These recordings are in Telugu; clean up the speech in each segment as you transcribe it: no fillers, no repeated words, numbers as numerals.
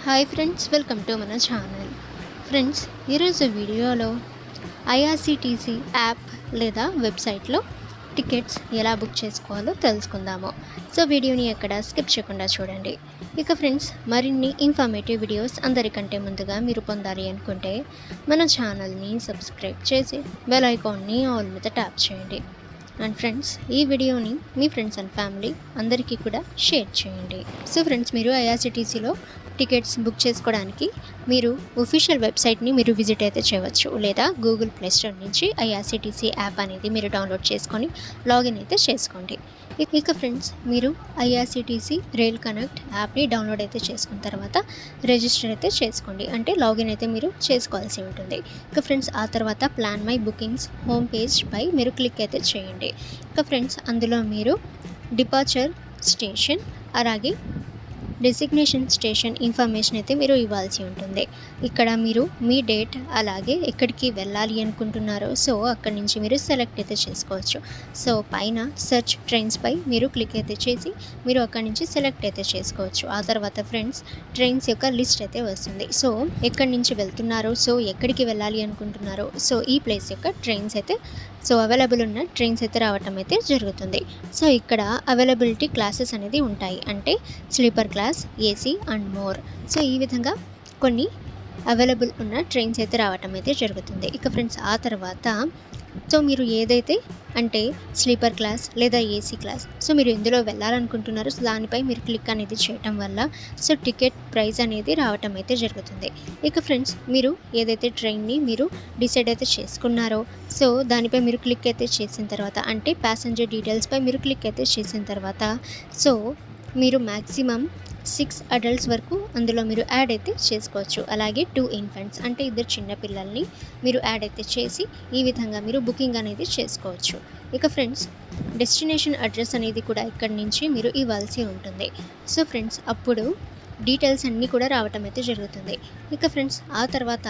హాయ్ ఫ్రెండ్స్, వెల్కమ్ టు మన ఛానల్. ఫ్రెండ్స్, ఈరోజు వీడియోలో ఐఆర్సీటీసీ యాప్ లేదా వెబ్సైట్లో టికెట్స్ ఎలా బుక్ చేసుకోవాలో తెలుసుకుందాము. సో వీడియోని ఎక్కడ స్కిప్ చేయకుండా చూడండి. ఇక ఫ్రెండ్స్, మరిన్ని ఇన్ఫర్మేటివ్ వీడియోస్ అందరికంటే ముందుగా మీరు పొందాలి అనుకుంటే మన ఛానల్ని సబ్స్క్రైబ్ చేసి బెల్ ఐకాన్ని ఆల్ మీద ట్యాప్ చేయండి. అండ్ ఫ్రెండ్స్, ఈ వీడియోని మీ ఫ్రెండ్స్ అండ్ ఫ్యామిలీ అందరికీ కూడా షేర్ చేయండి. సో ఫ్రెండ్స్, మీరు ఐఆర్సీటీసీలో టికెట్స్ బుక్ చేసుకోవడానికి మీరు ఒఫీషియల్ వెబ్సైట్ని మీరు విజిట్ అయితే చేయవచ్చు, లేదా గూగుల్ ప్లే స్టోర్ నుంచి ఐఆర్సీటీసీ యాప్ అనేది మీరు డౌన్లోడ్ చేసుకొని లాగిన్ అయితే చేసుకోండి. ఇక ఫ్రెండ్స్, మీరు ఐఆర్సీటీసీ రైల్ కనెక్ట్ యాప్ని డౌన్లోడ్ అయితే చేసుకున్న తర్వాత రిజిస్టర్ అయితే చేసుకోండి, అంటే లాగిన్ అయితే మీరు చేసుకోవాల్సి ఉంటుంది. ఇక ఫ్రెండ్స్, ఆ తర్వాత plan my bookings home page పై మీరు క్లిక్ అయితే చేయండి. ఇక ఫ్రెండ్స్, అందులో మీరు డిపార్చర్ స్టేషన్ అలాగే డెసిగ్నేషన్ స్టేషన్ ఇన్ఫర్మేషన్ అయితే మీరు ఇవ్వాల్సి ఉంటుంది. ఇక్కడ మీరు మీ డేట్ అలాగే ఎక్కడికి వెళ్ళాలి అనుకుంటున్నారో సో అక్కడి నుంచి మీరు సెలెక్ట్ అయితే చేసుకోవచ్చు. సో పైన సెర్చ్ ట్రైన్స్ పై మీరు క్లిక్ అయితే చేసి మీరు అక్కడి నుంచి సెలెక్ట్ అయితే చేసుకోవచ్చు. ఆ తర్వాత ఫ్రెండ్స్, ట్రైన్స్ యొక్క లిస్ట్ అయితే వస్తుంది. సో ఎక్కడి నుంచి వెళ్తున్నారో, సో ఎక్కడికి వెళ్ళాలి అనుకుంటున్నారో, సో ఈ ప్లేస్ యొక్క ట్రైన్స్ అయితే అవైలబుల్ ఉన్న ట్రైన్స్ అయితే రావటం అయితే జరుగుతుంది. సో ఇక్కడ అవైలబిలిటీ క్లాసెస్ అనేది ఉంటాయి, అంటే sleeper class, AC and more. So ఈ విధంగా కొన్ని అవైలబుల్ ఉన్న ట్రైన్స్ అయితే రావటం అయితే జరుగుతుంది. ఇక ఫ్రెండ్స్, ఆ తర్వాత సో మీరు ఏదైతే అంటే స్లీపర్ క్లాస్ లేదా ఏసీ క్లాస్, సో మీరు ఎందులో వెళ్ళాలనుకుంటున్నారో సో దానిపై మీరు క్లిక్ అనేది చేయటం వల్ల సో టికెట్ ప్రైస్ అనేది రావటం అయితే జరుగుతుంది. ఇక ఫ్రెండ్స్, మీరు ఏదైతే ట్రైన్ని మీరు డిసైడ్ అయితే చేసుకున్నారో సో దానిపై మీరు క్లిక్ అయితే చేసిన తర్వాత, అంటే ప్యాసింజర్ డీటెయిల్స్పై మీరు క్లిక్ అయితే చేసిన తర్వాత సో మీరు మ్యాక్సిమం 6 అడల్ట్స్ వరకు అందులో మీరు యాడ్ అయితే చేసుకోవచ్చు. అలాగే 2 ఇన్ఫెంట్స్, అంటే 2 చిన్నపిల్లల్ని మీరు యాడ్ అయితే చేసి ఈ విధంగా మీరు బుకింగ్ అనేది చేసుకోవచ్చు. ఇక ఫ్రెండ్స్, డెస్టినేషన్ అడ్రస్ అనేది కూడా ఇక్కడి నుంచి మీరు ఇవ్వాల్సి ఉంటుంది. సో ఫ్రెండ్స్, అప్పుడు డీటెయిల్స్ అన్నీ కూడా రావటం అయితే జరుగుతుంది. ఇక ఫ్రెండ్స్, ఆ తర్వాత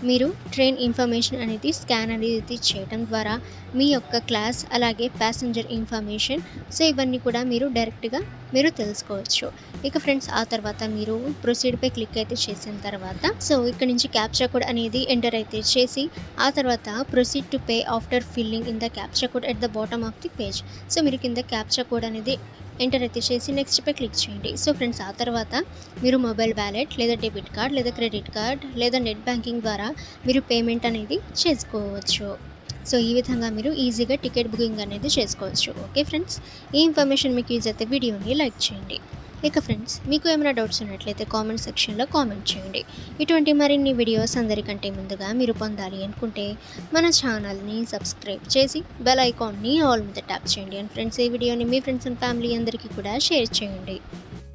మీరు ట్రైన్ ఇన్ఫర్మేషన్ అనేది స్కాన్ అనేది చేయడం ద్వారా మీ యొక్క క్లాస్ అలాగే ప్యాసింజర్ ఇన్ఫర్మేషన్ సో ఇవన్నీ కూడా మీరు డైరెక్ట్గా మీరు తెలుసుకోవచ్చు. ఇక ఫ్రెండ్స్, ఆ తర్వాత మీరు ప్రొసీడ్పై క్లిక్ అయితే చేసిన తర్వాత సో ఇక్కడ నుంచి క్యాప్చా కోడ్ అనేది ఎంటర్ అయితే చేసి ఆ తర్వాత proceed to pay after filling in the captcha code at the bottom of the page. So మీరు కింద క్యాప్చా కోడ్ అనేది ఎంటర్ అయితే చేసి నెక్స్ట్ పై క్లిక్ చేయండి. సో ఫ్రెండ్స్, ఆ తర్వాత మీరు మొబైల్ వ్యాలెట్ లేదా డెబిట్ కార్డ్ లేదా క్రెడిట్ కార్డ్ లేదా నెట్ బ్యాంకింగ్ ద్వారా మీరు పేమెంట్ అనేది చేసుకోవచ్చు. సో ఈ విధంగా మీరు ఈజీగా టికెట్ బుకింగ్ అనేది చేసుకోవచ్చు. ఓకే ఫ్రెండ్స్, ఈ ఇన్ఫర్మేషన్ మీకు యూజ్ అయితే వీడియోని లైక్ చేయండి. ఇక ఫ్రెండ్స్, మీకు ఏమైనా డౌట్స్ ఉన్నట్లయితే కామెంట్ సెక్షన్లో కామెంట్ చేయండి. ఇటువంటి మరిన్ని వీడియోస్ అందరికంటే ముందుగా మీరు పొందాలి అనుకుంటే మన ఛానల్ని సబ్స్క్రైబ్ చేసి బెల్ ఐకాన్ని ఆల్ మీద ట్యాప్ చేయండి. అండ్ ఫ్రెండ్స్, ఈ వీడియోని మీ ఫ్రెండ్స్ అండ్ ఫ్యామిలీ అందరికీ కూడా షేర్ చేయండి.